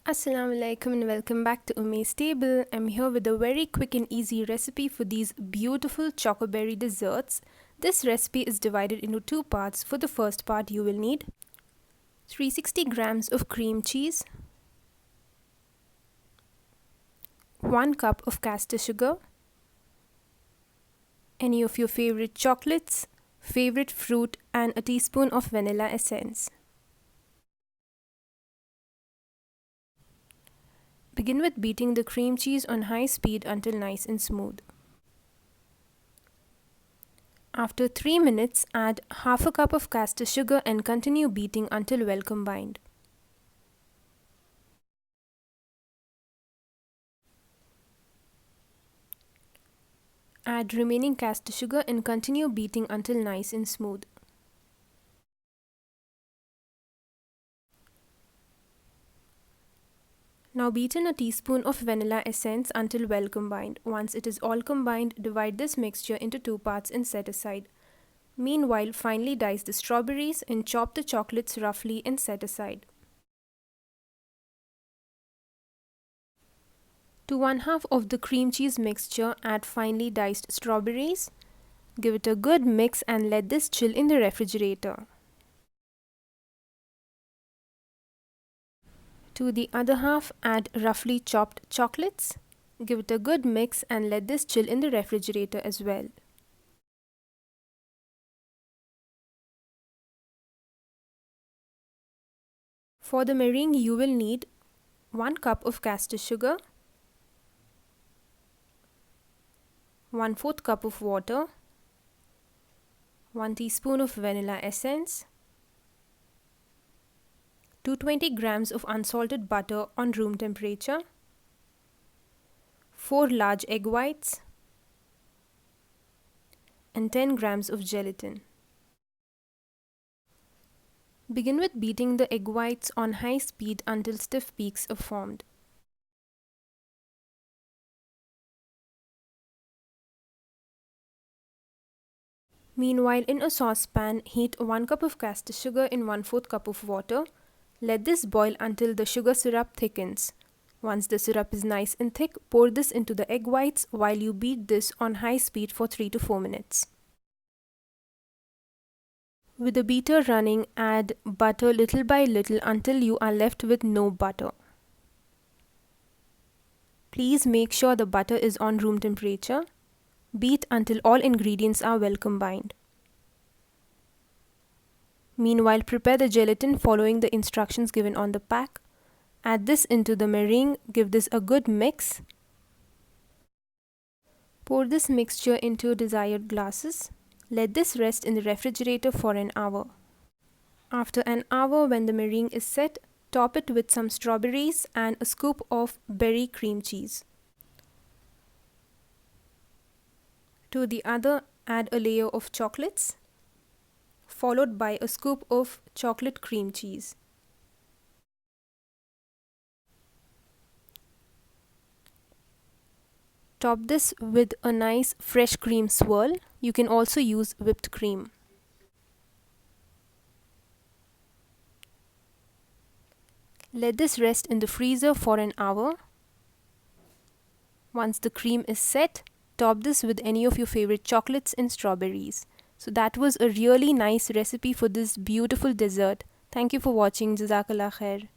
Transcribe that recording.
Assalamu alaikum and welcome back to Umay's Table. I'm here with a very quick and easy recipe for these beautiful chocoberry desserts. This recipe is divided into two parts. For the first part, you will need 360 grams of cream cheese, 1 cup of Castor sugar, any of your favorite chocolates, favorite fruit, and a teaspoon of vanilla essence. Begin with beating the cream cheese on high speed until nice and smooth. After 3 minutes, add half a cup of Castor sugar and continue beating until well combined. Add remaining Castor sugar and continue beating until nice and smooth. Now beat in a teaspoon of vanilla essence until well combined. Once it is all combined, divide this mixture into two parts and set aside. Meanwhile, finely dice the strawberries and chop the chocolates roughly and set aside. To 1/2 of the cream cheese mixture, add finely diced strawberries. Give it a good mix and let this chill in the refrigerator. To the other half, add roughly chopped chocolates. Give it a good mix and let this chill in the refrigerator as well. For the meringue, you will need 1 cup of Castor sugar, 1/4 cup of water, 1 teaspoon of vanilla essence, 220 grams of unsalted butter on room temperature, 4 large egg whites, and 10 grams of gelatin. Begin with beating the egg whites on high speed until stiff peaks are formed. Meanwhile, in a saucepan, heat 1 cup of Castor sugar in 1/4 cup of water. Let this boil until the sugar syrup thickens. Once the syrup is nice and thick, pour this into the egg whites while you beat this on high speed for 3 to 4 minutes. With the beater running, add butter little by little until you are left with no butter. Please make sure the butter is on room temperature. Beat until all ingredients are well combined. Meanwhile, prepare the gelatin following the instructions given on the pack. Add this into the meringue. Give this a good mix. Pour this mixture into desired glasses. Let this rest in the refrigerator for an hour. After an hour, when the meringue is set, top it with some strawberries and a scoop of berry cream cheese. To the other, add a layer of chocolates, followed by a scoop of chocolate cream cheese. Top this with a nice fresh cream swirl. You can also use whipped cream. Let this rest in the freezer for an hour. Once the cream is set, top this with any of your favorite chocolates and strawberries. So that was a really nice recipe for this beautiful dessert. Thank you for watching. Jazakallah khair.